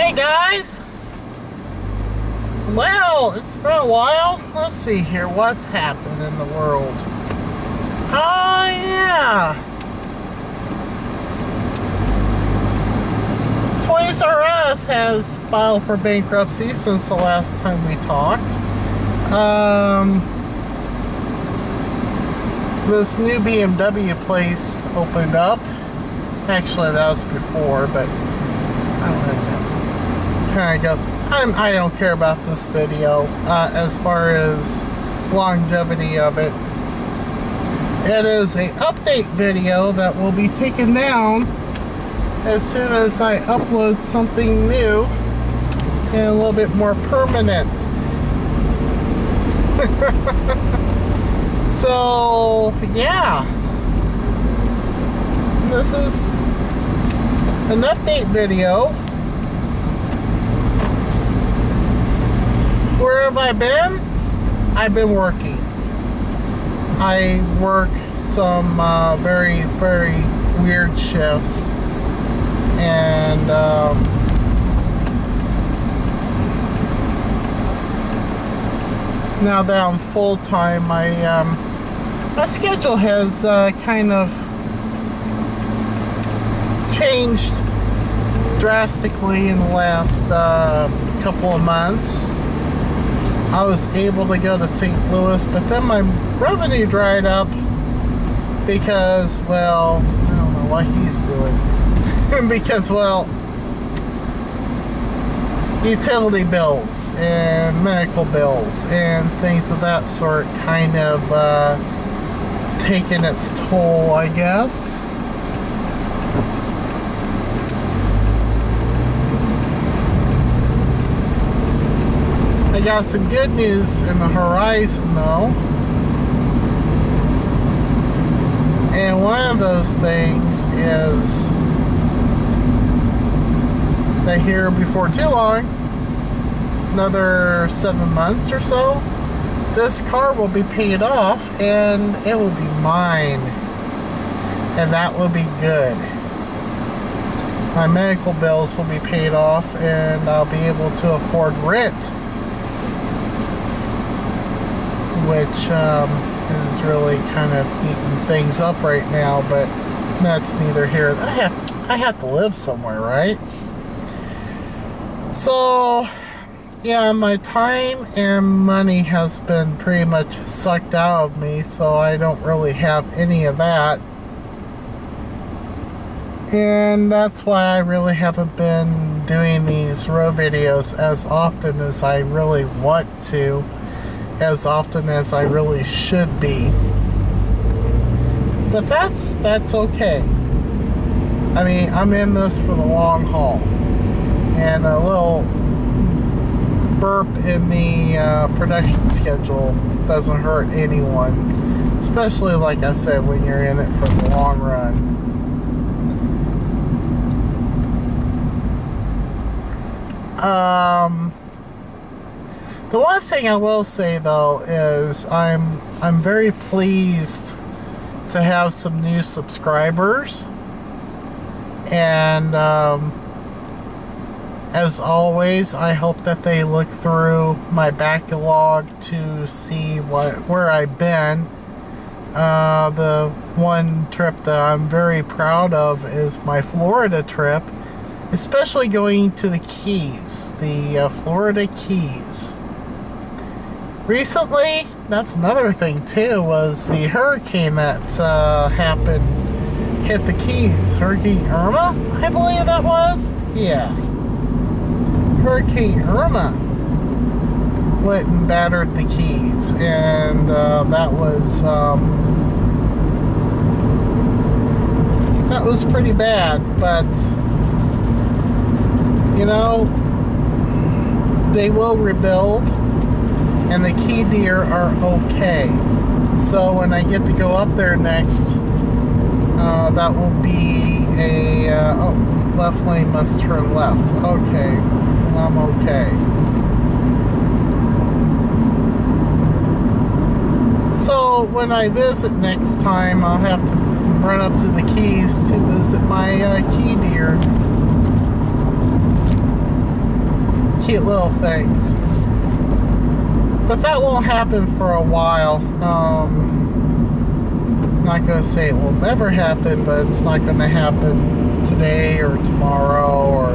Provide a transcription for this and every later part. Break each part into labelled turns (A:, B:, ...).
A: Hey guys! Well, it's been a while. Let's see here, what's happened in the world. Oh yeah! Toys R Us has filed for bankruptcy since the last time we talked. This new BMW place opened up. Actually, that was before, but I don't know. Kind of go. I don't care about this video as far as longevity of it. It is a update video that will be taken down as soon as I upload something new and a little bit more permanent. So yeah, this is an update video. Where have I been? I've been working. I work some very, very weird shifts. And now that I'm full-time, my schedule has kind of changed drastically in the last couple of months. I was able to go to St. Louis, but then my revenue dried up because, well, I don't know what he's doing. Because, well, utility bills and medical bills and things of that sort kind of taking its toll, I guess. I got some good news in the horizon, though. And one of those things is that here before too long, another 7 months or so, this car will be paid off and it will be mine. And that will be good. My medical bills will be paid off and I'll be able to afford rent, which is really kind of eating things up right now, but that's neither here. I have to live somewhere, right? So yeah, my time and money has been pretty much sucked out of me, so I don't really have any of that. And that's why I really haven't been doing these row videos as often as I really want to, as often as I really should be. But that's okay. I mean, I'm in this for the long haul. And a little burp in the production schedule doesn't hurt anyone. Especially, like I said, when you're in it for the long run. The one thing I will say, though, is I'm very pleased to have some new subscribers. And as always, I hope that they look through my backlog to see where I've been. The one trip that I'm very proud of is my Florida trip, especially going to the Keys, the Florida Keys. Recently, that's another thing too, was the hurricane that happened, hit the Keys. Hurricane Irma, I believe that was? Yeah. Hurricane Irma went and battered the Keys, and that was pretty bad, but you know, they will rebuild, and the key deer are okay. So when I get to go up there next, that will be a left lane must turn left. Okay, well, I'm okay. So when I visit next time, I'll have to run up to the Keys to visit my key deer. sweet little things. But that won't happen for a while. I'm not going to say it will never happen, but it's not going to happen today or tomorrow or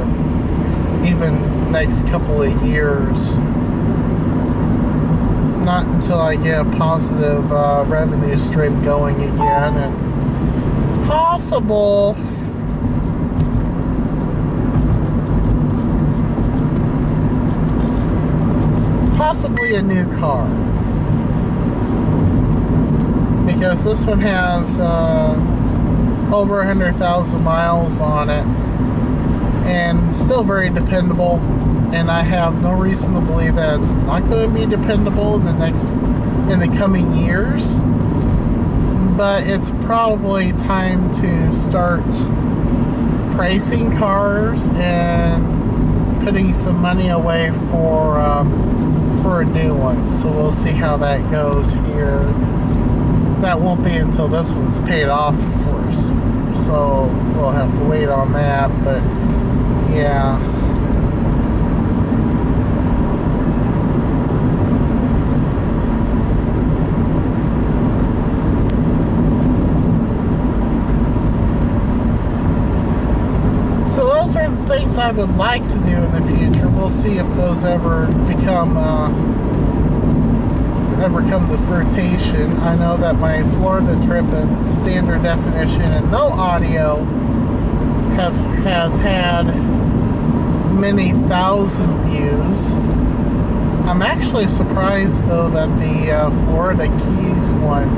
A: even next couple of years. Not until I get a positive revenue stream going again, and possibly a new car, because this one has over 100,000 miles on it and still very dependable, and I have no reason to believe that it's not going to be dependable in the coming years. But it's probably time to start pricing cars and putting some money away for a new one. So we'll see how that goes here. That won't be until this one's paid off, of course. So we'll have to wait on that. But yeah. Those are the things I would like to do in the future. We'll see if those ever come to fruition. I know that my Florida trip in standard definition and no audio has had many thousand views. I'm actually surprised though that the Florida Keys one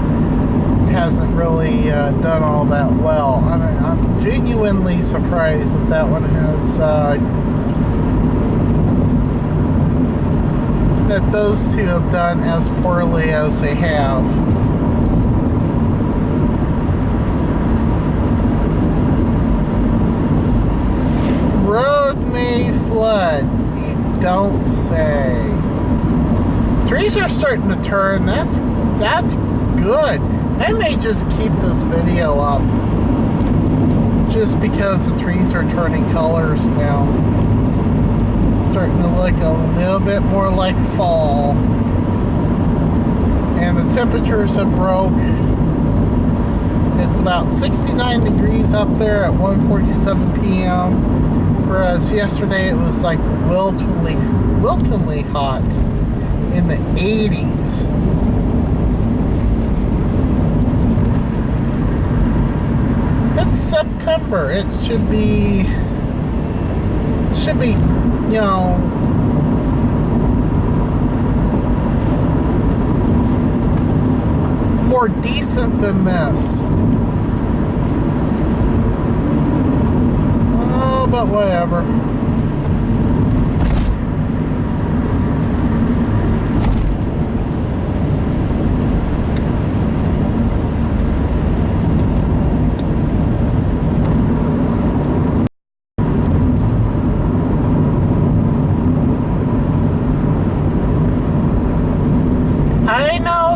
A: hasn't really done all that well. I'm genuinely surprised that one has that those two have done as poorly as they have. Road may flood, you don't say. Trees are starting to turn. That's good. I may just keep this video up just because the trees are turning colors now. It's starting to look a little bit more like fall. And the temperatures have broke. It's about 69 degrees out there at 1:47 p.m. Whereas yesterday it was like wiltingly hot in the 80s. It's September. It should be, you know, more decent than this. Oh, but whatever.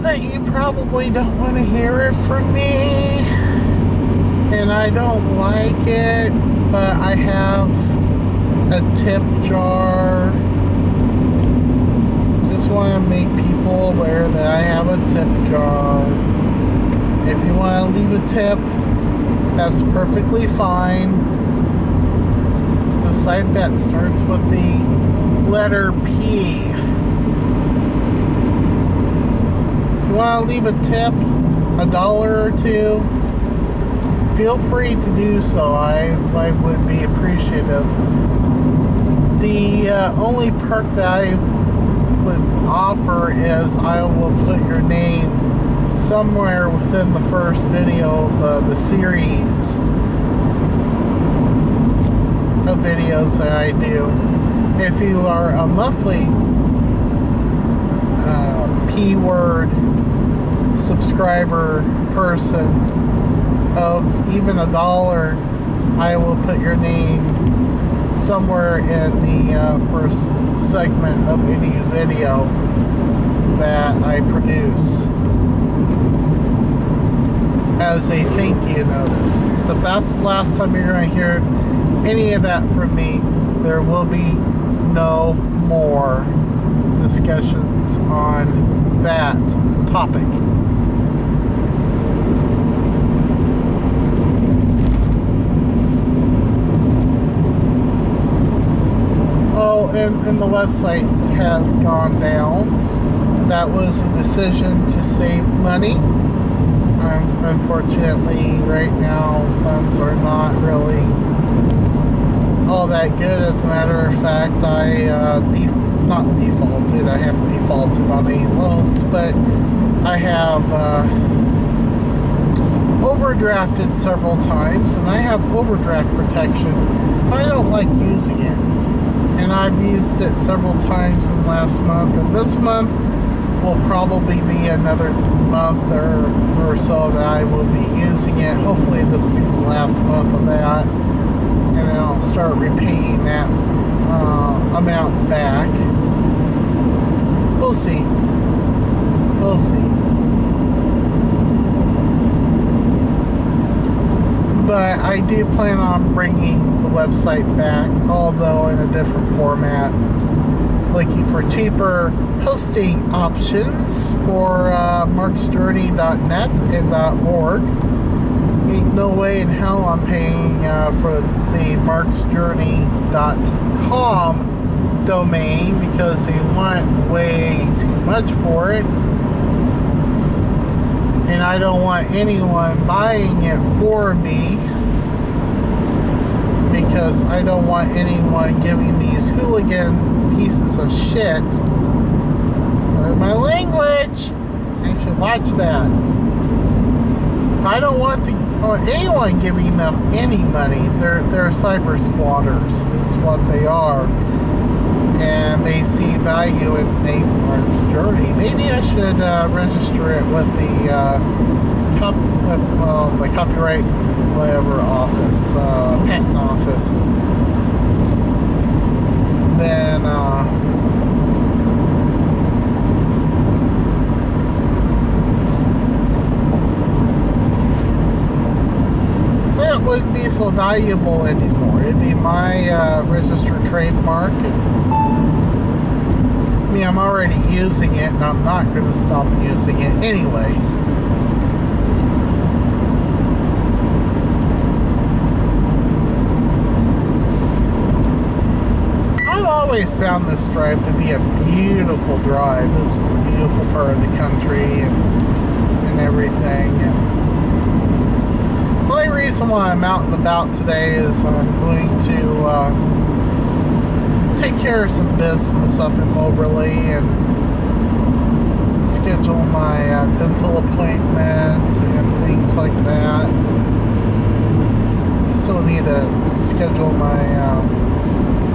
A: That you probably don't want to hear it from me, and I don't like it, but I have a tip jar. Just want to make people aware that I have a tip jar. If you want to leave a tip, that's perfectly fine. It's a site that starts with the letter P. You want to leave a tip, $1 or $2, feel free to do so. I would be appreciative. The only perk that I would offer is I will put your name somewhere within the first video of the series of videos that I do. If you are a monthly P-word subscriber person of even $1, I will put your name somewhere in the first segment of any video that I produce as a thank you notice. But that's the last time you're going to hear any of that from me. There will be no more discussions on that topic. Oh, and the website has gone down. That was a decision to save money. Unfortunately, right now, funds are not really all that good. As a matter of fact, I not defaulted. I haven't defaulted on any loans, but I have overdrafted several times, and I have overdraft protection. I don't like using it, and I've used it several times in the last month, and this month will probably be another month or so that I will be using it. Hopefully this will be the last month of that, and then I'll start repaying that amount back. We'll see. We'll see. But I do plan on bringing the website back, although in a different format. Looking for cheaper hosting options for marksjourney.net and .org. Ain't no way in hell I'm paying for the marksjourney.com domain, because they want way too much for it. And I don't want anyone buying it for me, because I don't want anyone giving these hooligan pieces of shit, or my language, I should watch that. I don't want anyone giving them any money. They're cyber squatters. This is what they are, and they see value in the name Mark's Journey. Maybe I should register it with the copyright whatever office, patent office. Then that wouldn't be so valuable anymore. It'd be my registered trademark. I mean, I'm already using it, and I'm not going to stop using it anyway. I've always found this drive to be a beautiful drive. This is a beautiful part of the country and everything. And the only reason why I'm out and about today is I'm going to take care of some business up in Moberly and schedule my dental appointments and things like that. Still need to schedule my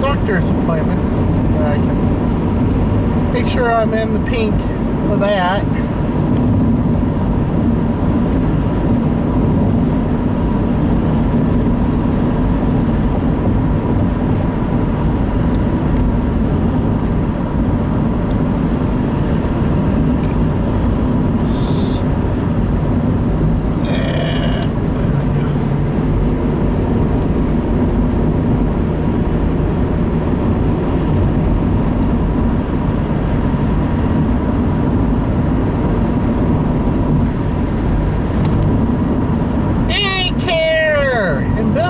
A: doctor's appointment so that I can make sure I'm in the pink for that.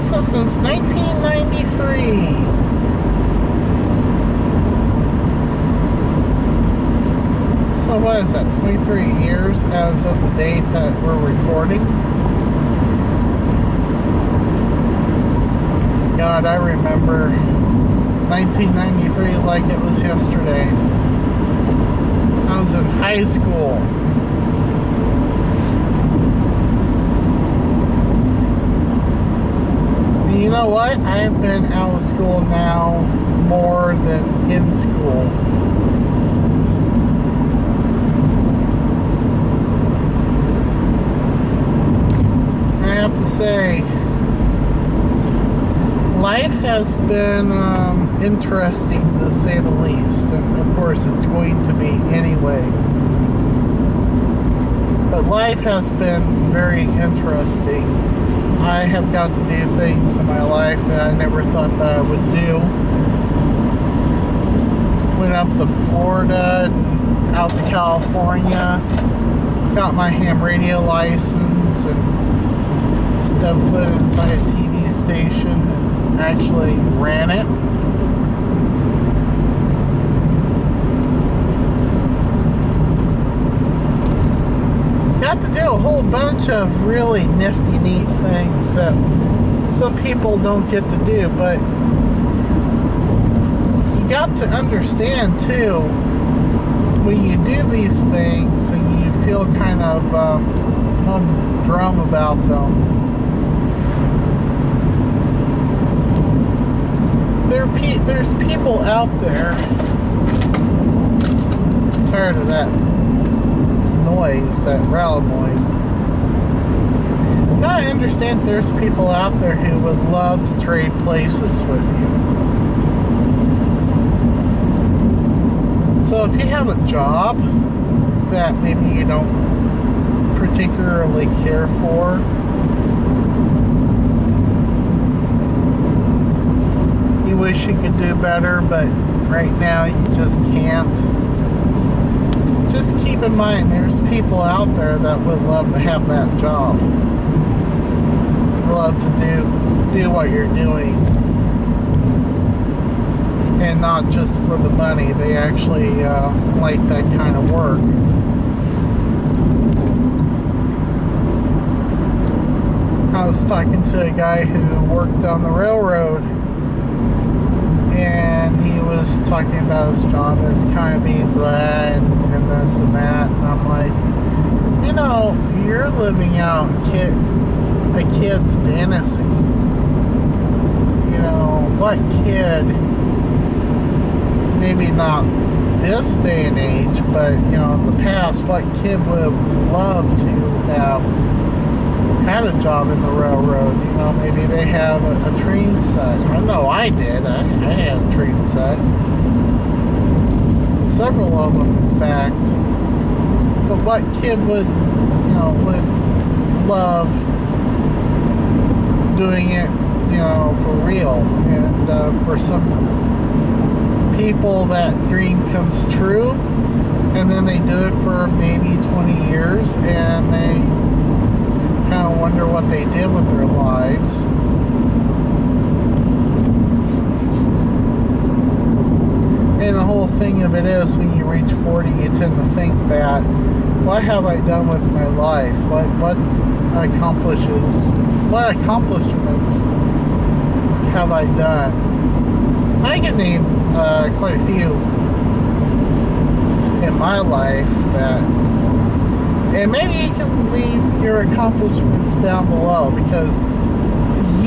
A: Since 1993. So what is that, 23 years as of the date that we're recording? God, I remember 1993 like it was yesterday. I was in high school. You know what? I have been out of school now more than in school. I have to say, life has been interesting to say the least, and of course it's going to be anyway. But life has been very interesting. I have got to do things in my life that I never thought that I would do. went up to Florida, and out to California, got my ham radio license, and stepped foot inside a TV station and actually ran it. Got to do a whole bunch of really nifty, neat things that some people don't get to do, but you got to understand too, when you do these things and you feel kind of humdrum about them, there's people out there. Tired of that noise, that rattle noise. You gotta understand there's people out there who would love to trade places with you. So if you have a job that maybe you don't particularly care for, you wish you could do better, but right now you just can't, just keep in mind there's people out there that would love to have that job, love to do what you're doing, and not just for the money. They actually like that kind of work. I was talking to a guy who worked on the railroad, and he was talking about his job as kind of being blah and this and that, and I'm like, you know, you're living out a kid's fantasy. You know, what kid, maybe not this day and age, but you know, in the past, what kid would have loved to have had a job in the railroad? You know, maybe they have a train set. I know I did. I had a train set. Several of them, in fact. But what kid would love doing it, you know, for real? And for some people, that dream comes true, and then they do it for maybe 20 years, and they kind of wonder what they did with their lives. And the whole thing of it is, when you reach 40, you tend to think that, what have I done with my life? What accomplishments have I done? I can name quite a few in my life that, and maybe you can leave your accomplishments down below, because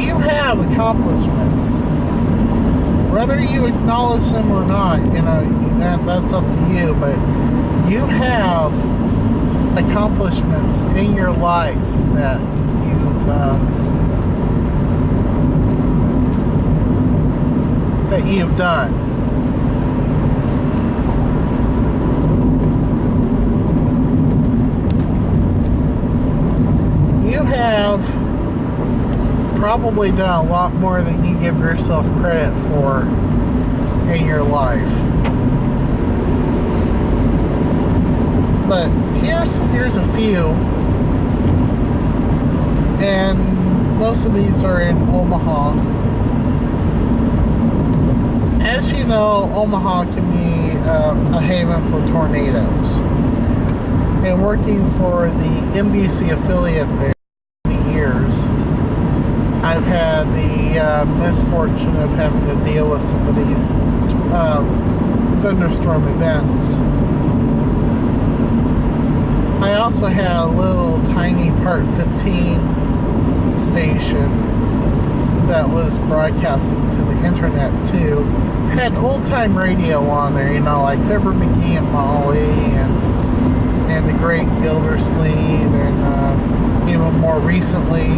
A: you have accomplishments. Whether you acknowledge them or not, you know, that's up to you, but you have accomplishments in your life that you've done. You have probably done a lot more than you give yourself credit for in your life. But here's a few, and most of these are in Omaha. As you know, Omaha can be a haven for tornadoes. And working for the NBC affiliate there for many years, I've had the misfortune of having to deal with some of these thunderstorm events. I also had a little tiny Part 15 station that was broadcasting to the internet too. Had old-time radio on there, you know, like Fibber McGee and Molly, and the great Gildersleeve, and even more recently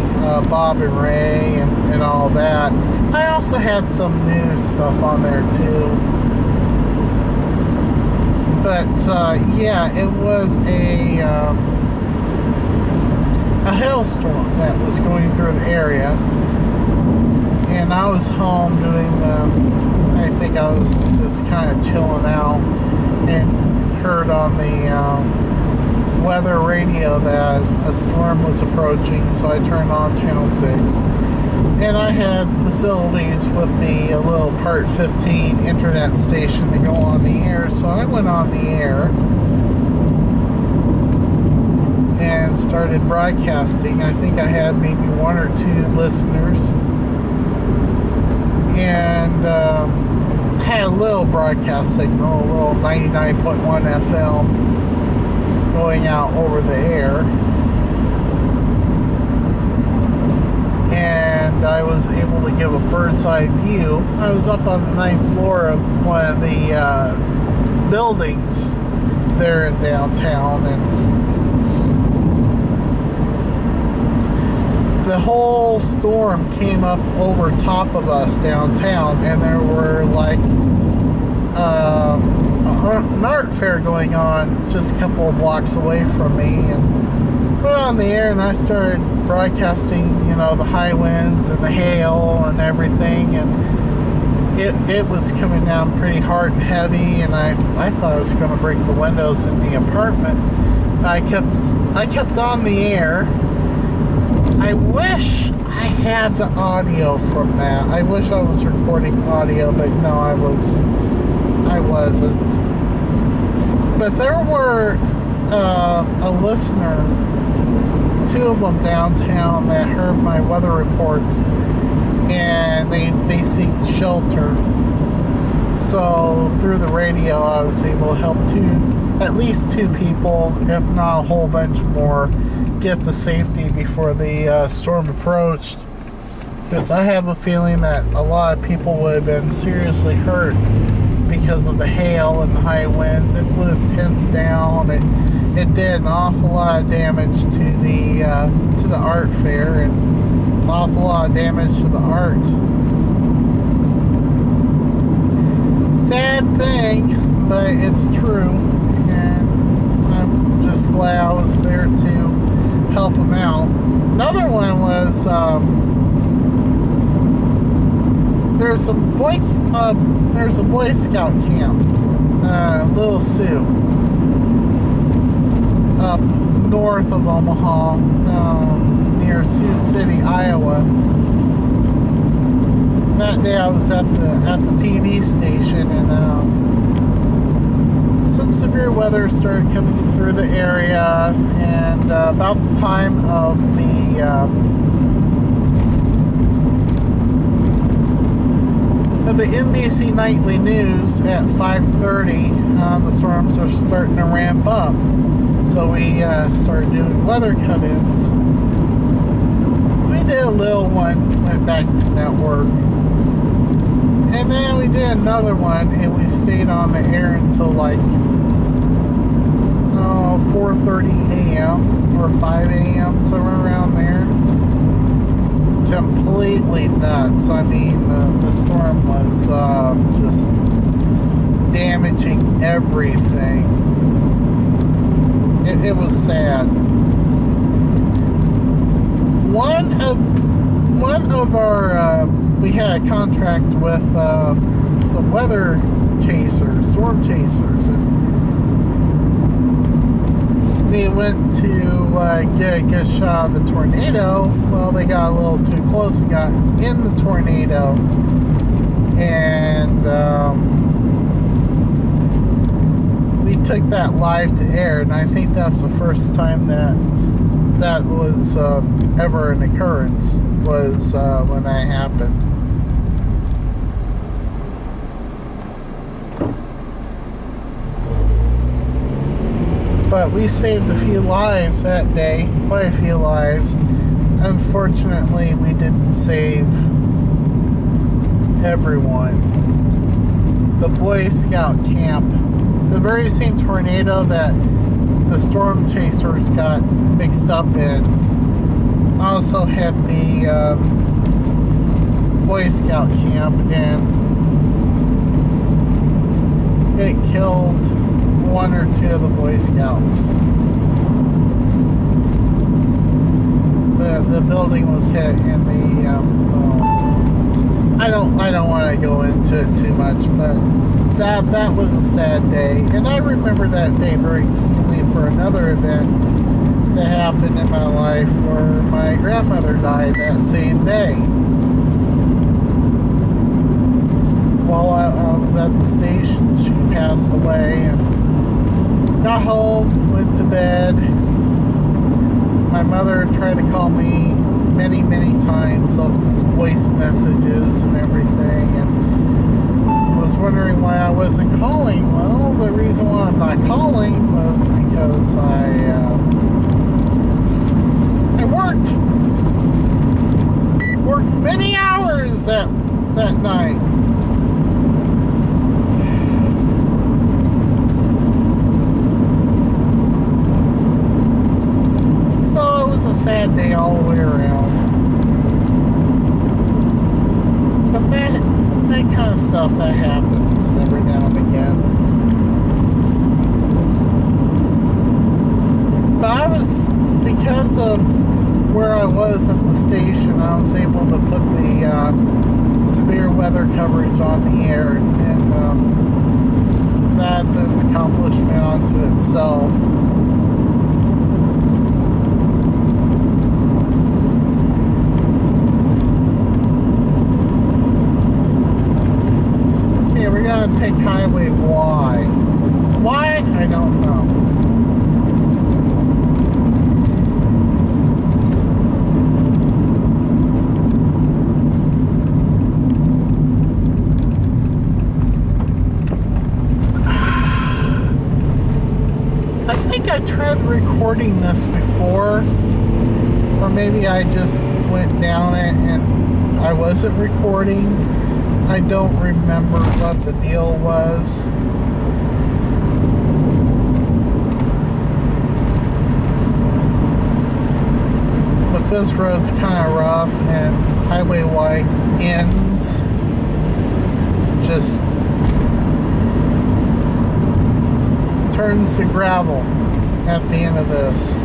A: Bob and Ray, and all that. I also had some new stuff on there too. But yeah, it was a hailstorm that was going through the area, and I was home doing I think I was just kind of chilling out and heard on the weather radio that a storm was approaching, so I turned on channel 6. And I had facilities with the little Part 15 internet station to go on the air, so I went on the air and started broadcasting. I think I had maybe 1 or 2 listeners, and I had a little broadcast signal, a little 99.1 FM going out over the air, and I was able to give a bird's eye view. I was up on the 9th floor of one of the buildings there in downtown, and the whole storm came up over top of us downtown, and there were like an art fair going on just a couple of blocks away from me, and went on the air and I started broadcasting, you know, the high winds and the hail and everything, and it was coming down pretty hard and heavy, and I thought I was going to break the windows in the apartment. I kept on the air. I wish I had the audio from that. I wish I was recording audio, but no, I wasn't. But there were a listener, 2 of them downtown, that heard my weather reports, and they seek shelter. So through the radio, I was able to help at least 2 people, if not a whole bunch more, get the safety before the storm approached, because I have a feeling that a lot of people would have been seriously hurt because of the hail and the high winds. It blew tents down. It did an awful lot of damage to the art fair, and an awful lot of damage to the art. Sad thing, but it's true, and I'm just glad I was there to help them out. Another one was there's a Boy Scout camp, Little Sioux, up north of Omaha, near Sioux City, Iowa. That day I was at the TV station, and some severe weather started coming through the area, and about the time of the NBC Nightly News at 5:30, the storms are starting to ramp up. So we started doing weather cut-ins. We did a little one, went back to network. And then we did another one, and we stayed on the air until like 4:30 a.m. or 5 a.m., somewhere around there. Completely nuts. I mean, the storm was just damaging everything. It was sad. One of our we had a contract with some weather chasers, storm chasers, and they went to get a good shot of the tornado. Well, they got a little too close and got in the tornado, and we took that live to air, and I think that's the first time that was ever an occurrence, was when that happened. But we saved a few lives that day, quite a few lives. Unfortunately, we didn't save everyone. The Boy Scout camp, the very same tornado that the storm chasers got mixed up in, also hit the Boy Scout camp, and it killed 1 or 2 of the Boy Scouts. The building was hit, and I don't want to go into it too much, but that was a sad day. And I remember that day very keenly for another event that happened in my life where my grandmother died that same day. While I was at the station, she passed away, and got home, went to bed. My mother tried to call me many, many times, left voice messages and everything, and was wondering why I wasn't calling. Well, the reason why I'm not calling was because I worked many hours that night. So it was a sad day all the way around. But that kind of stuff that happens every now and again. But I was, because of where I was at the station, I was able to put the severe weather coverage on the air, and that's an accomplishment unto itself. Okay, we're gonna take Highway Y. Why? I don't know. I tried recording this before, or maybe I just went down it and I wasn't recording. I don't remember what the deal was. But this road's kind of rough, and Highway Y ends just turns to gravel at the end of this.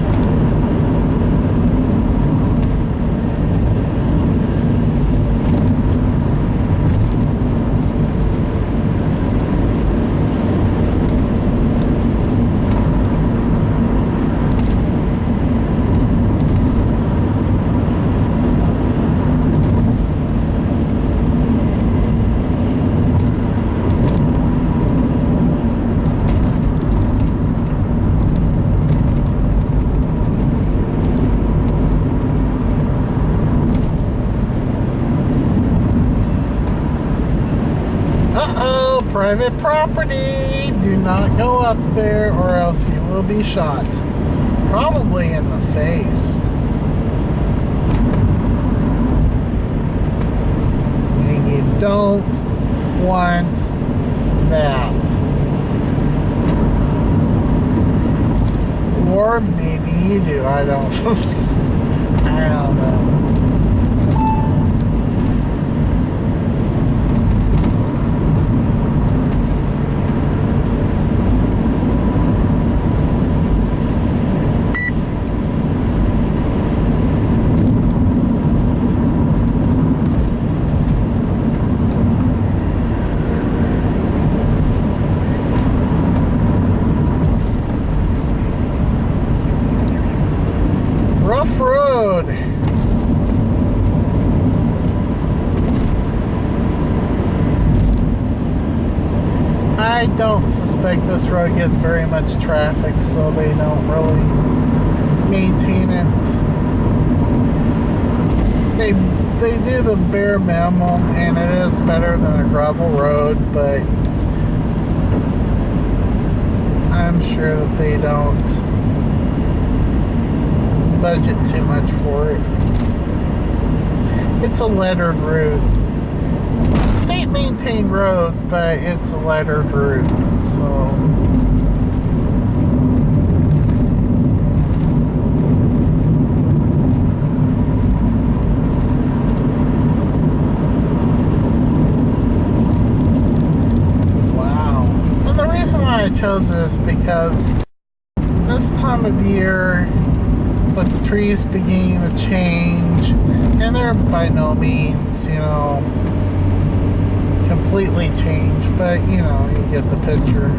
A: Private property. Do not go up there or else you will be shot. Probably in the face. And you don't want that. Or maybe you do. I don't I don't know. Rough road. I don't suspect this road gets very much traffic, so they don't really maintain it. They do the bare minimum, and it is better than a gravel road, but I'm sure that they don't budget too much for it. It's a lettered route. State maintained road, but it's a lettered route, so wow. And the reason why I chose this is because this time of year, with the trees beginning to change, and they're by no means, completely changed, but you know, you get the picture.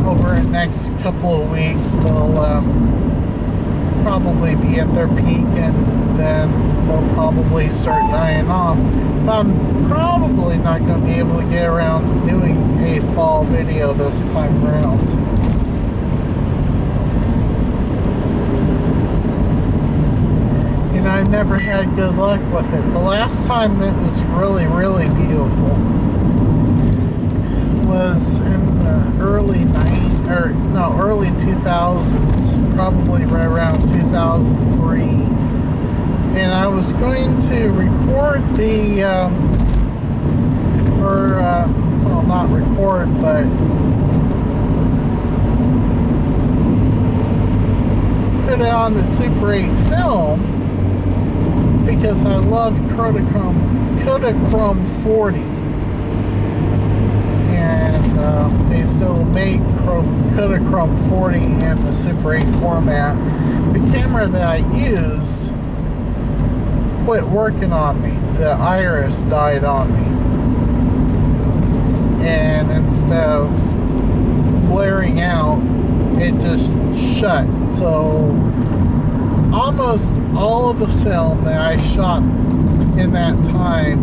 A: Over the next couple of weeks, they'll probably be at their peak, and then they'll probably start dying off. But I'm probably not going to be able to get around to doing a fall video this time around. And I've never had good luck with it. The last time it was really, really beautiful was in the early 2000s, probably right around 2003. And I was going to record the, well, not record, but put it on the Super 8 film, because I love Kodachrome 40. And they still make Kodachrome 40 in the Super 8 format. The camera that I used quit working on me. The iris died on me. And instead of blaring out, it just shut. So almost all of the film that I shot in that time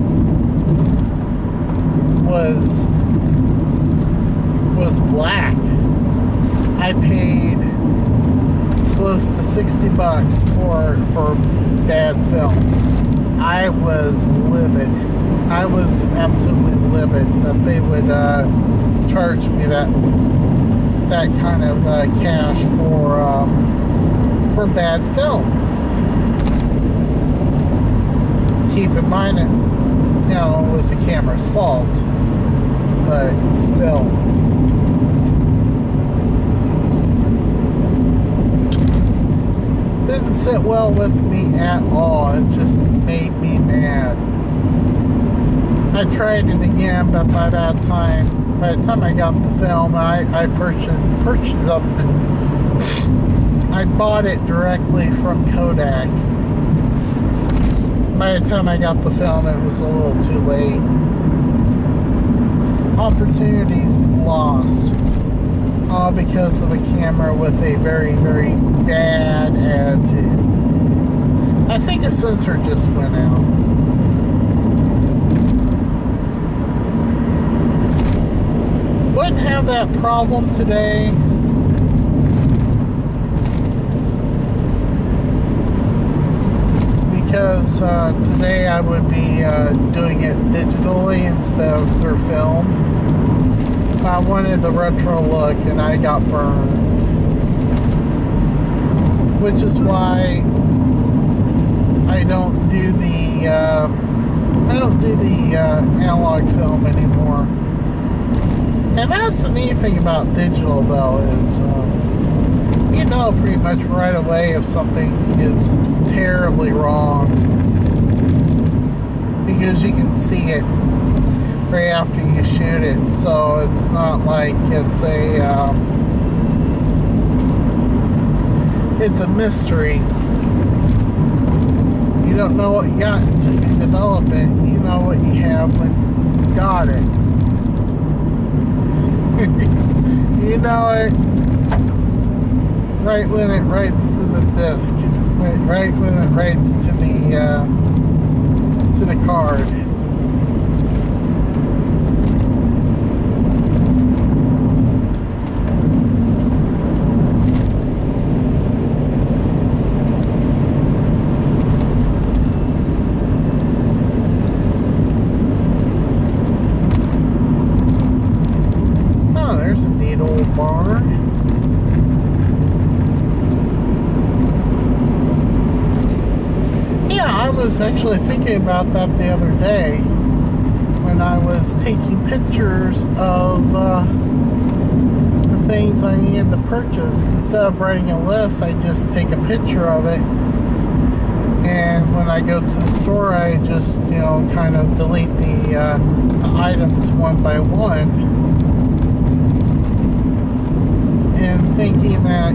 A: was black. I paid close to $60 for bad film. I was livid. I was absolutely livid that they would charge me that kind of cash for bad film. Keep in mind, it was the camera's fault, but still. Didn't sit well with me at all. It just made me mad. I tried it again, but by the time I got the film, I purchased up I bought it directly from Kodak. By the time I got the film, it was a little too late. Opportunities lost. All because of a camera with a very, very bad attitude. I think a sensor just went out. Wouldn't have that problem today. Because today I would be doing it digitally instead of through film. I wanted the retro look, and I got burned, which is why I don't do the analog film anymore. And that's the neat thing about digital, though, is you know pretty much right away if something is terribly wrong, because you can see it right after you shoot it. So it's not like it's a mystery. You don't know what you got until you develop it. You know what you have when you got it. You know it right when it writes to the disc, right when it writes to the card. Actually thinking about that the other day when I was taking pictures of the things I needed to purchase. Instead of writing a list, I just take a picture of it, and when I go to the store, I just kind of delete the items one by one, and thinking that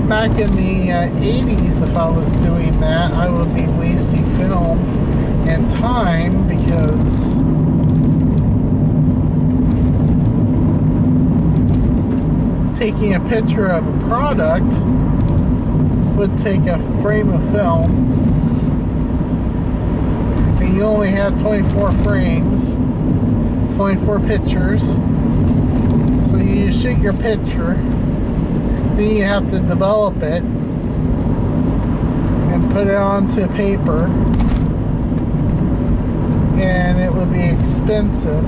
A: back in the 80s, if I was doing that, I would be wasting film and time, because taking a picture of a product would take a frame of film, and you only had 24 frames, 24 pictures. So you shoot your picture, then you have to develop it and put it onto paper, and it would be expensive,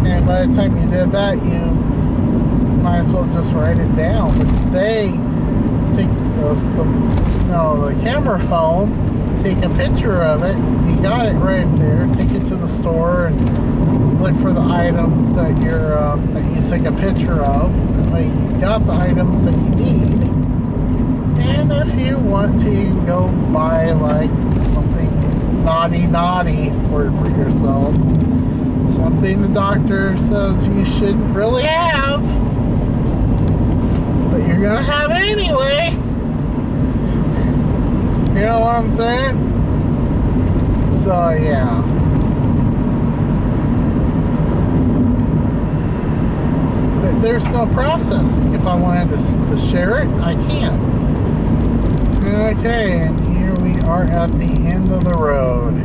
A: and by the time you did that, you might as well just write it down. But today, take the camera phone, take a picture of it, you got it right there, take it to the store and look for the items that that you take a picture of. That way you got the items that you need. And if you want to, you can go buy like something naughty for yourself. Something the doctor says you shouldn't really have, but you're gonna have it anyway. You know what I'm saying? So yeah. But there's no processing. If I wanted to share it, I can. Okay, and here we are at the end of the road.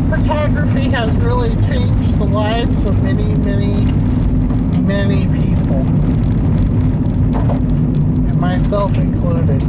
A: Photography has really changed the lives of many people, and myself included.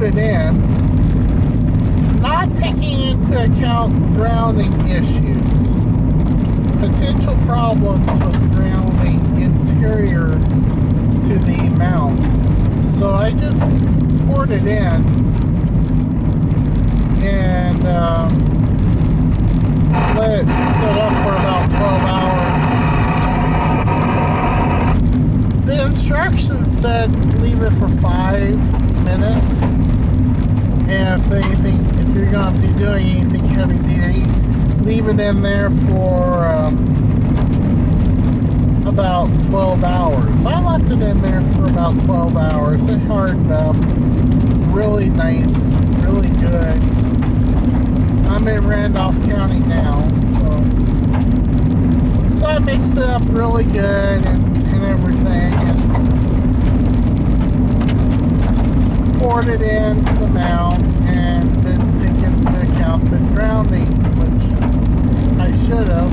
A: It in, not taking into account grounding issues, potential problems with grounding interior to the mount. So I just poured it in and let it sit up for about 12 hours. The instructions said leave it for 5 minutes. And if you're going to be doing anything heavy duty, leave it in there for about 12 hours. I left it in there for about 12 hours. It hardened up. Really nice, really good. I'm in Randolph County now, so I mixed it up really good and everything, and poured it into the mount, and didn't take into account the grounding, which I should have.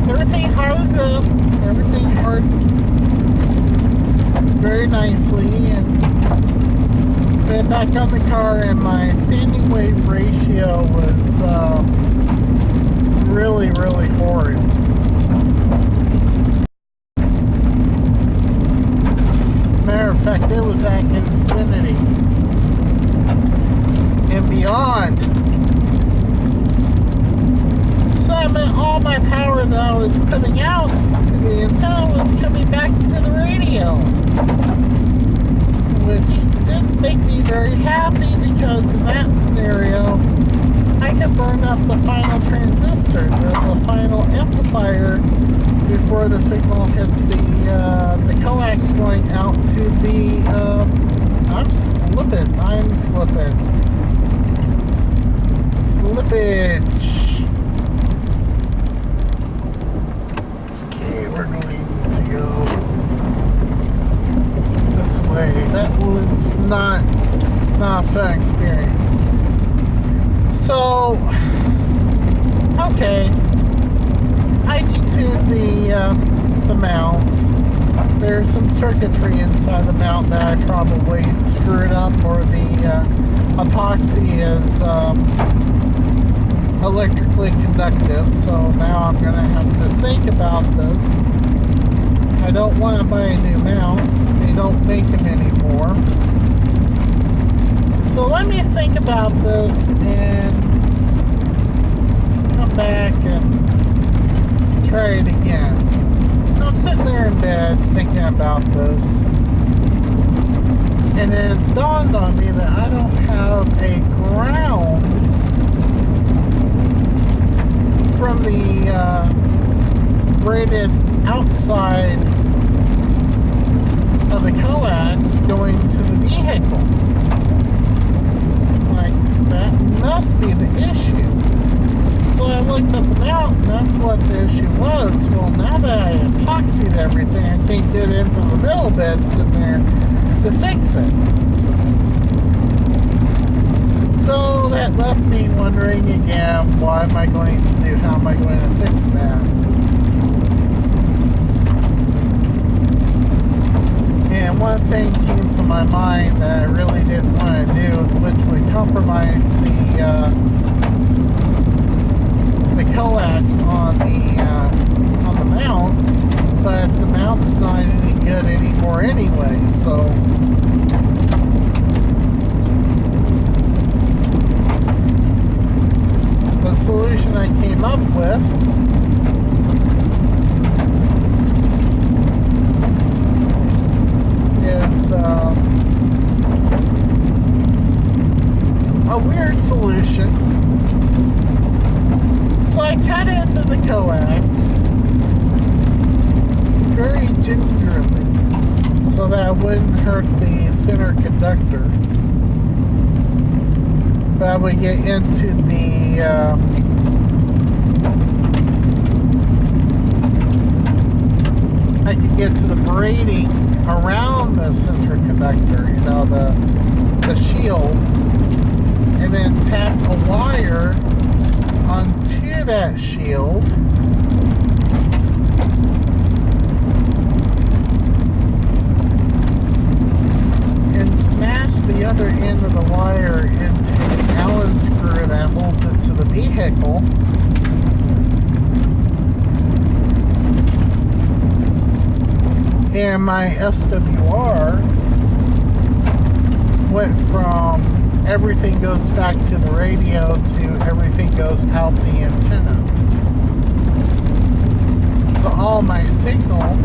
A: Everything hardened up, everything hardened very nicely, and put it back on the car, and my standing wave ratio was really, really horrid. Matter of fact, it was at infinity and beyond. So that meant all my power that I was putting out to the antenna was coming back to the radio, which didn't make me very happy, because in that scenario I could burn up the final transistor, the final amplifier, before the signal hits the coax going out to the I'm slipping. Slippage. Okay, we're going to go this way. That was not a fun experience. So, okay, I detuned the mount. There's some circuitry inside the mount that I probably screwed up, or the epoxy is electrically conductive, so now I'm going to have to think about this. I don't want to buy a new mount. They don't make them anymore. So let me think about this and come back and try it again. I'm sitting there in bed thinking about this, and it dawned on me that I don't have a ground from the braided outside of the coax going to the vehicle. Like, that must be the issue. So I looked at the mount, and that's what the issue was. Well, now that I epoxied everything, I can't get into the middle bits in there to fix it. So that left me wondering again, what am I going to do? How am I going to fix that? And one thing came to my mind that I really didn't want to do, which would compromise the coax on the mount, but the mount's not any good anymore anyway, so the solution I came up with is a weird solution. So I cut into the coax very gingerly so that it wouldn't hurt the center conductor. But I would get into the I could get to the braiding around the center conductor, you know, the shield, and then tap a wire onto that shield, and smash the other end of the wire into the Allen screw that holds it to the vehicle. And my SWR went from everything goes back to the radio to everything goes out the antenna. So all my signal,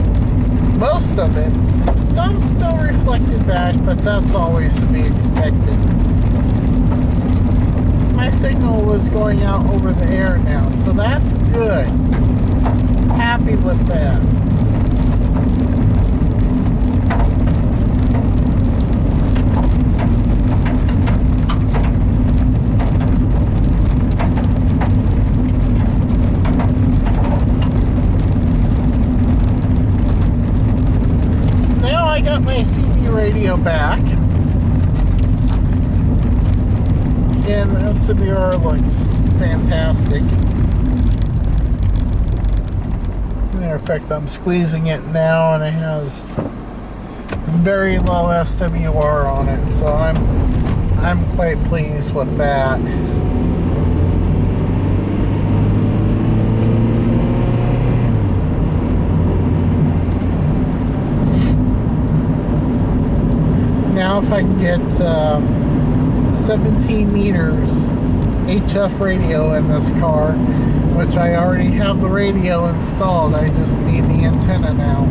A: most of it, some still reflected back, but that's always to be expected. My signal was going out over the air now, so that's good. Happy with that. my CD radio back. And the SWR looks fantastic. Matter of fact, I'm squeezing it now and it has very low SWR on it, so I'm quite pleased with that. Now if I can get 17 meters HF radio in this car, which I already have the radio installed, I just need the antenna now.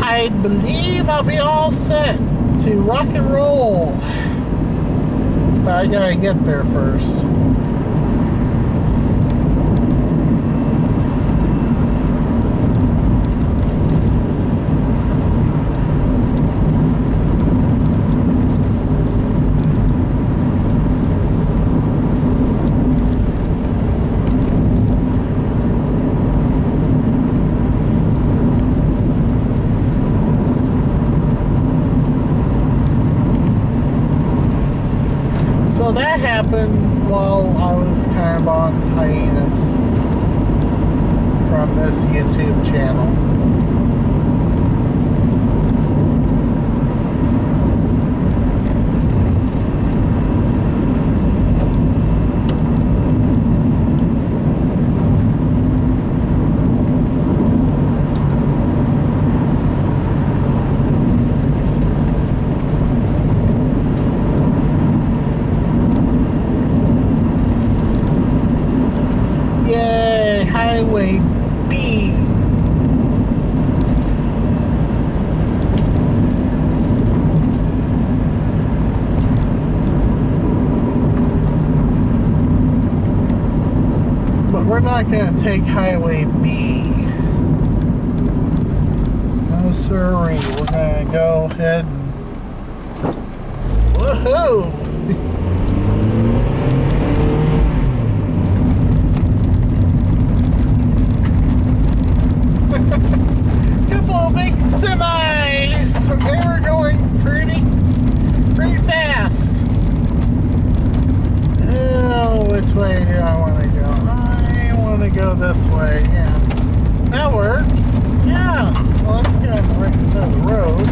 A: I believe I'll be all set to rock and roll, but I gotta get there first. So that happened while I was kind of on hiatus from this YouTube channel. Highway B. But we're not going to take Highway B. No sirree. We're going to go ahead and woohoo! Couple of big semis. They were going pretty fast. Oh, which way do I want to go? I want to go this way. Yeah, that works. Yeah. Well, let's go on the right side of the road.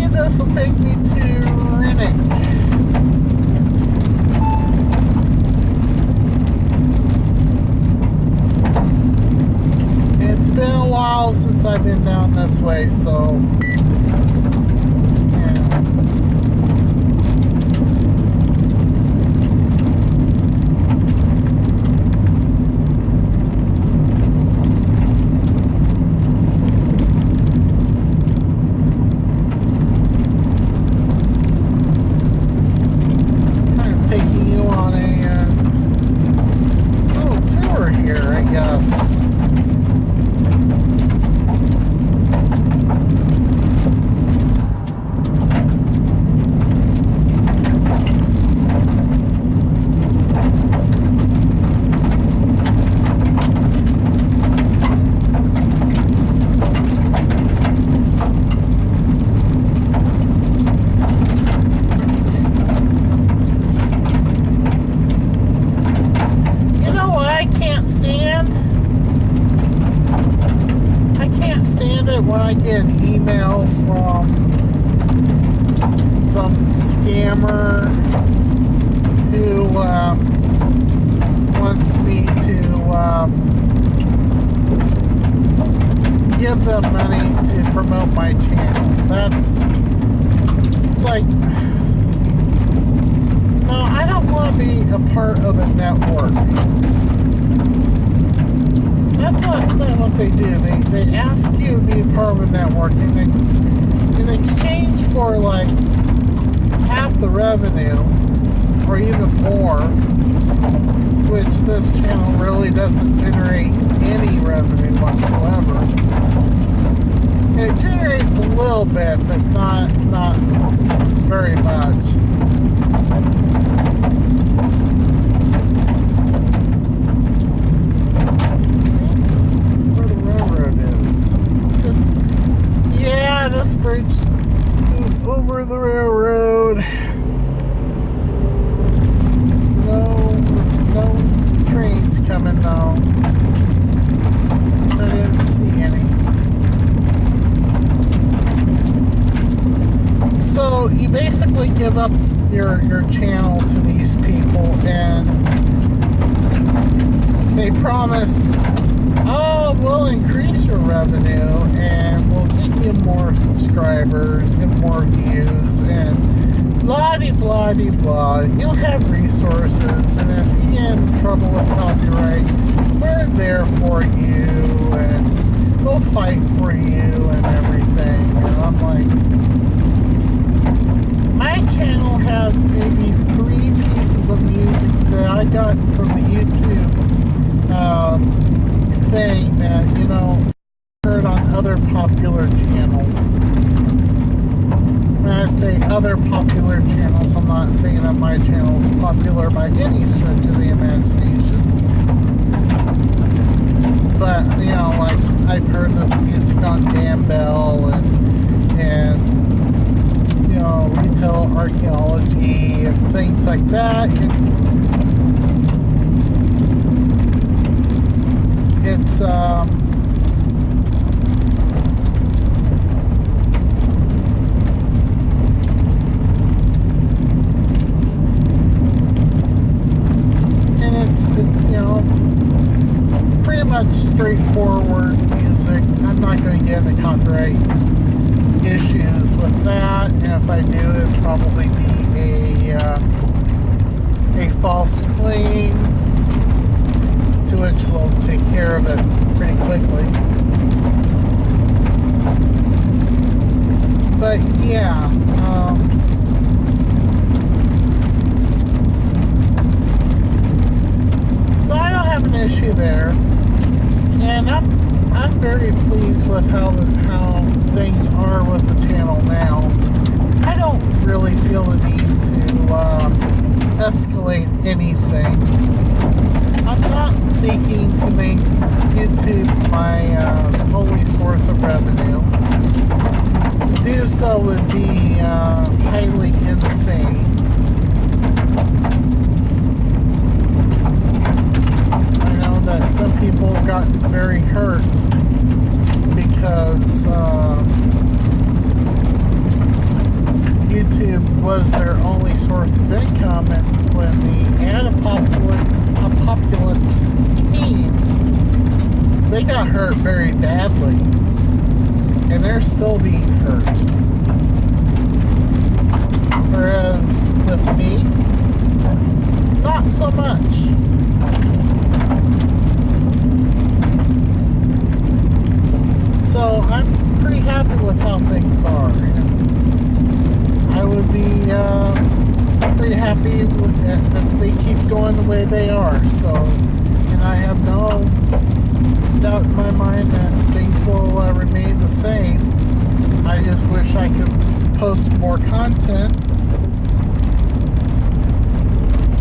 A: This will take me to Renick. It's been a while since I've been down this way, so when I get an email from some scammer who wants me to give them money to promote my channel. It's like, no, I don't want to be a part of a network. That's what they do. They ask you to be a part of a network, and in exchange for like half the revenue, or even more, which this channel really doesn't generate any revenue whatsoever. It generates a little bit, but not very much. over the railroad. No trains coming though. I didn't see any. So you basically give up your channel to these people, and they promise, oh, we'll increase your revenue and we'll get you more subscribers and more views and blah de blah de blah. You'll have resources, and if you get in trouble with copyright, we're there for you and we'll fight for you and everything. And I'm like, my channel has maybe 3 pieces of music that I got from the YouTube thing that, you know, heard on other popular channels. When I say other popular channels, I'm not saying that my channel is popular by any stretch of the imagination. But, you know, like, I've heard this music on Dan Bell and you know, retail archaeology and things like that. It's you know, pretty much straightforward music. I'm not going to get into copyright issues with that, and if I do, it'd probably be a false claim, to which we'll take care of it pretty quickly. But yeah, so I don't have an issue there, and I'm very pleased with how things are with the channel now. I don't really feel the need to escalate anything. I'm not seeking to make YouTube my only source of revenue. To do so would be highly insane. I know that some people got very hurt because YouTube was their only source of income, and when the apocalypse came, they got hurt very badly, and they're still being hurt. Whereas with me, not so much. So I'm pretty happy with how things are. I would be pretty happy with it if they keep going the way they are. So, and I have no doubt in my mind that things will remain the same. I just wish I could post more content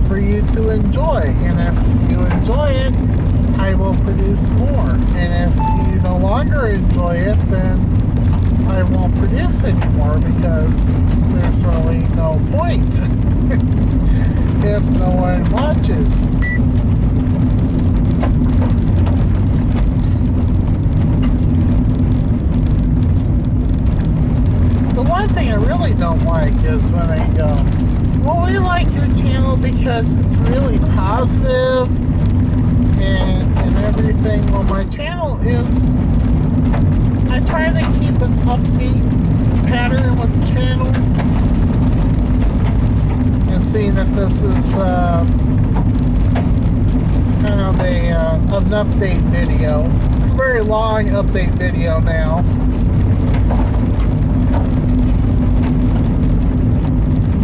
A: for you to enjoy. And if you enjoy it, I will produce more. And if you no longer enjoy it, then I won't produce anymore, because there's really no point if no one watches. The one thing I really don't like is when they go, well, we like your channel because it's really positive and everything. Well, my channel is, I try to keep an upbeat pattern with the channel, and seeing that this is kind of an update video. It's a very long update video now,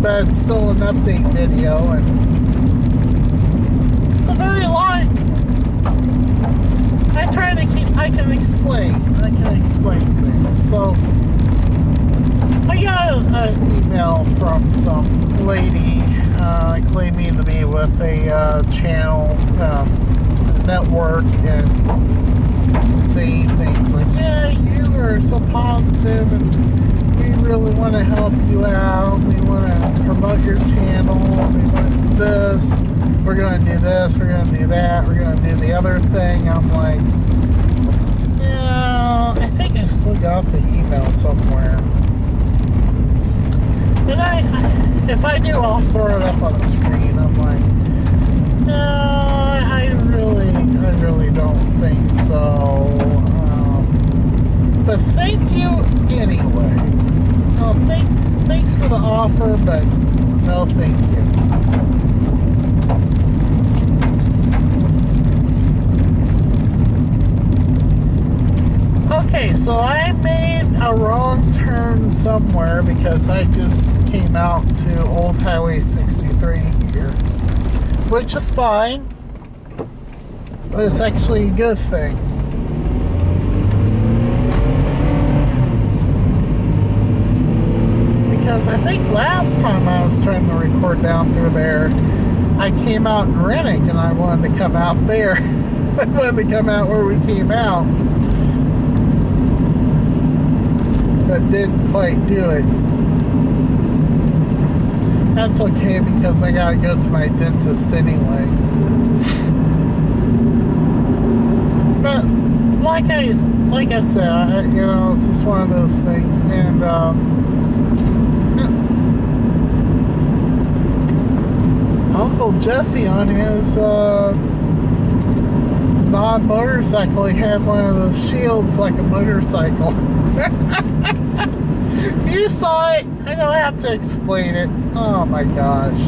A: but it's still an update video, and it's a very long. I can explain things. So I got an email from some lady claiming to be with a channel network, and saying things like, yeah, you are so positive and we really want to help you out. We want to promote your channel. We want to do this. We're going to do this. We're going to do that. We're going to do the other thing. I'm like, yeah, I think I still got the email somewhere. And if I do, I'll throw it up on the screen. I'm like, no, I really don't think so. But thank you anyway. Oh, thanks for the offer, but no thank you. Okay, so I made a wrong turn somewhere because I just came out to Old Highway 63 here, which is fine. But it's actually a good thing. Because I think last time I was trying to record down through there, I came out in Renick and I wanted to come out there. I wanted to come out where we came out. But didn't quite do it. That's okay because I gotta go to my dentist anyway. But like I said, you know, it's just one of those things. And Uncle Jesse on his non-motorcycle, he had one of those shields like a motorcycle. You saw it. I don't have to explain it. Oh my gosh.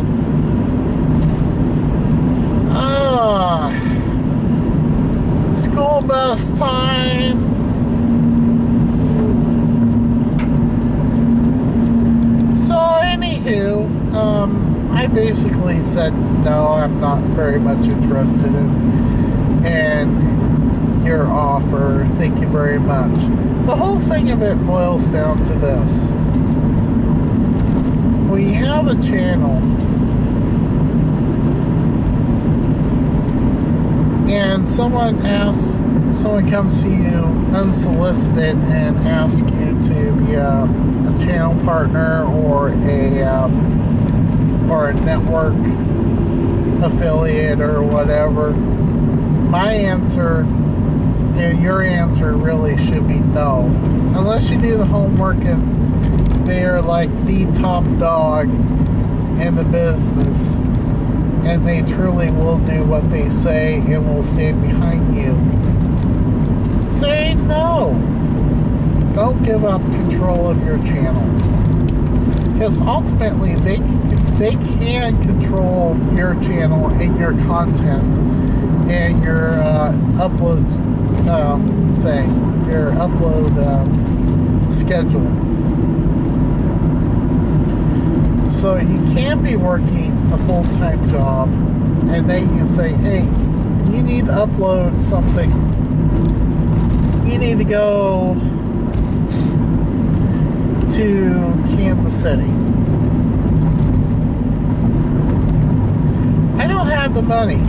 A: School bus time. So anywho, I basically said no, I'm not very much interested in your offer. Thank you very much. The whole thing of it boils down to this. When you have a channel and someone comes to you unsolicited and asks you to be a channel partner or a network affiliate or whatever, my answer and your answer really should be no. Unless you do the homework and they are like the top dog in the business and they truly will do what they say and will stand behind you. Say no. Don't give up control of your channel. Because ultimately they can control your channel and your content and your uploads your upload schedule. So you can be working a full-time job and they can say, hey, you need to upload something. You need to go to Kansas City. I don't have the money.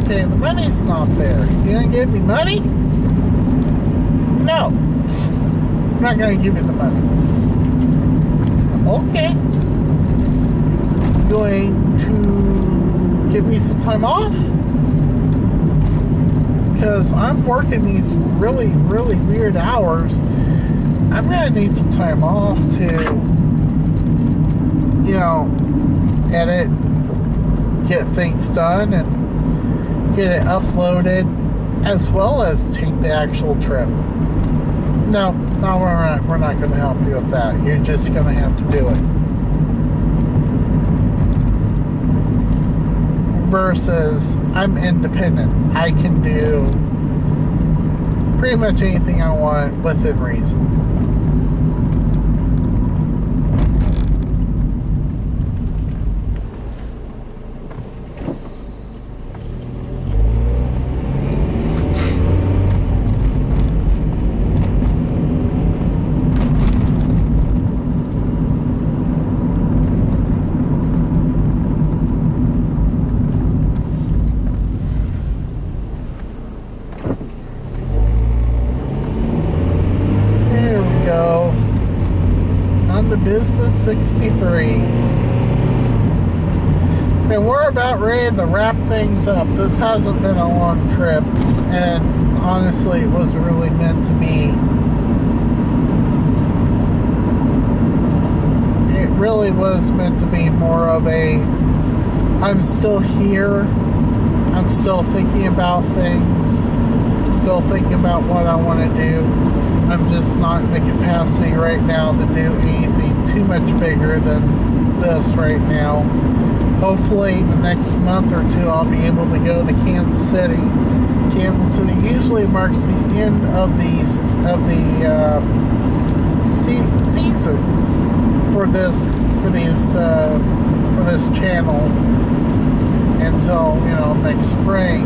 A: Okay, the money's not there. You gonna give me money? No. I'm not gonna give you the money. Okay. Going to give me some time off? Because I'm working these really, really weird hours. I'm gonna need some time off to, you know, edit, get things done, and get it uploaded, as well as take the actual trip. No, we're not going to help you with that. You're just going to have to do it. Versus, I'm independent. I can do pretty much anything I want within reason. on the Business 63. And we're about ready to wrap things up. This hasn't been a long trip, and honestly, it wasn't really meant to be. It really was meant to be more of a, I'm still here, I'm still thinking about things, still thinking about what I want to do. I'm just not in the capacity right now to do anything too much bigger than this right now. Hopefully the next month or two I'll be able to go to Kansas City. Kansas City usually marks the end of the season for this channel until, you know, next spring.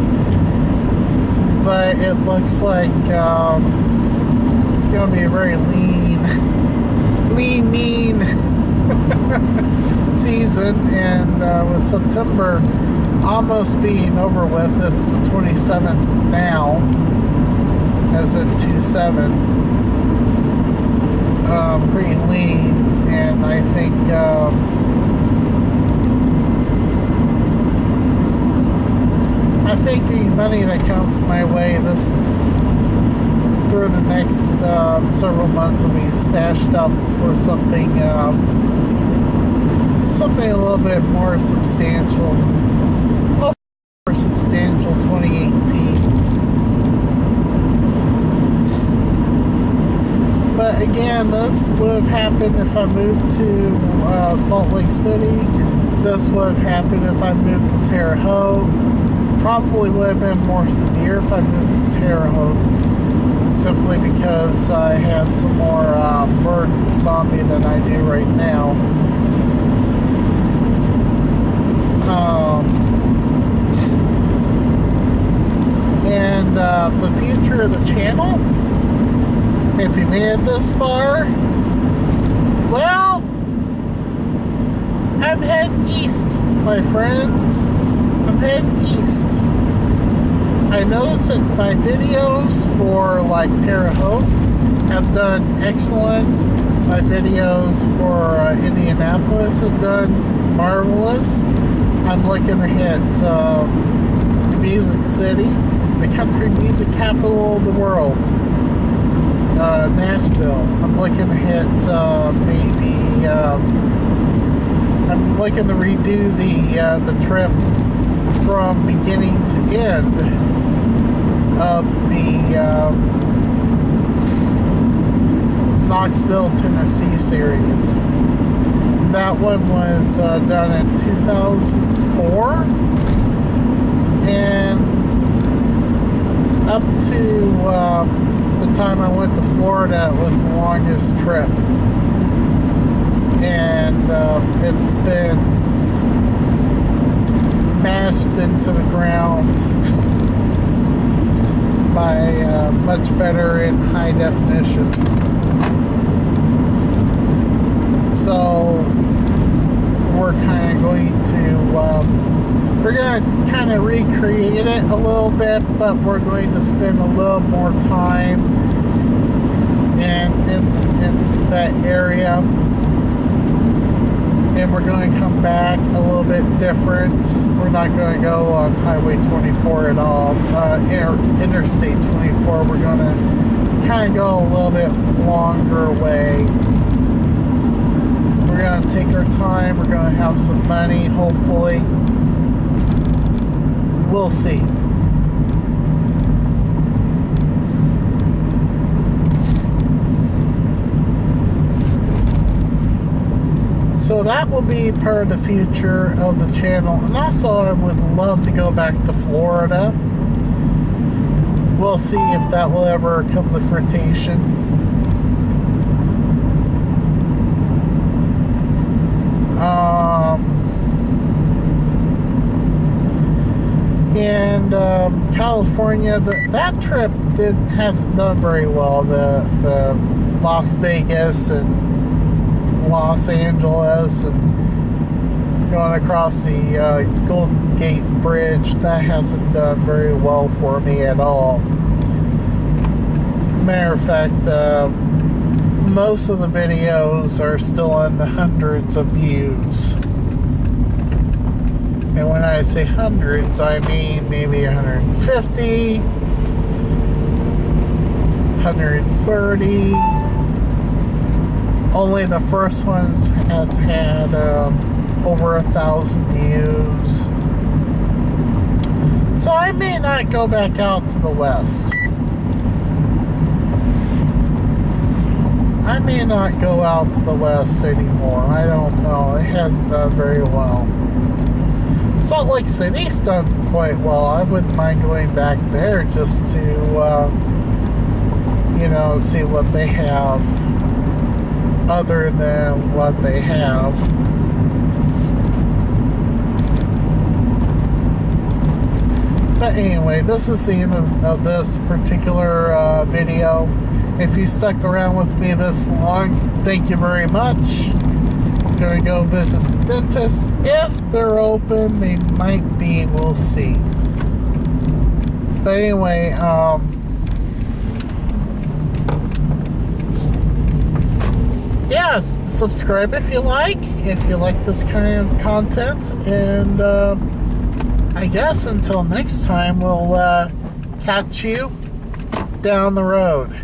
A: But it looks like it's gonna be a very lean season, and with September almost being over with, it's the 27th now, as at 2/7, pretty lean, and I think the money that comes my way through the next several months will be stashed up for something a little bit more substantial. Hopefully more substantial 2018. But again, this would have happened if I moved to Salt Lake City. This would have happened if I moved to Terre Haute. Probably would have been more severe if I moved to Terre Haute, simply because I had some more burdens on me than I do right now. And the future of the channel, if you made it this far, well, I'm heading east, my friends. I'm heading east. I noticed that my videos for like Terre Haute have done excellent. My videos for Indianapolis have done marvelous. I'm looking to hit Music City, the country music capital of the world, Nashville. I'm looking to hit I'm looking to redo the trip from beginning to end of the Knoxville, Tennessee series. That one was done in 2004, and up to the time I went to Florida, it was the longest trip, and it's been mashed into the ground by much better in high definition. So we're kind of going to recreate it a little bit, but we're going to spend a little more time in that area, and we're going to come back a little bit different. We're not going to go on Highway 24 at all. Interstate 24, we're going to kind of go a little bit longer way. We're going to take our time. We're going to have some money, hopefully. We'll see. So that will be part of the future of the channel. And also, I would love to go back to Florida. We'll see if that will ever come to fruition. And California, that trip hasn't done very well. The Las Vegas and Los Angeles and going across the Golden Gate Bridge, that hasn't done very well for me at all. Matter of fact, most of the videos are still in the hundreds of views. And when I say hundreds, I mean maybe 150, 130. Only the first one has had over 1,000 views. So I may not go back out to the West. I may not go out to the West anymore. I don't know. It hasn't done very well. Salt Lake City's done quite well. I wouldn't mind going back there just to, you know, see what they have other than what they have. But anyway, this is the end of this particular video. If you stuck around with me this long, thank you very much. I'm going to go visit the dentist. If they're open, they might be. We'll see. But anyway, yeah, subscribe if you like this kind of content. And I guess until next time, we'll catch you down the road.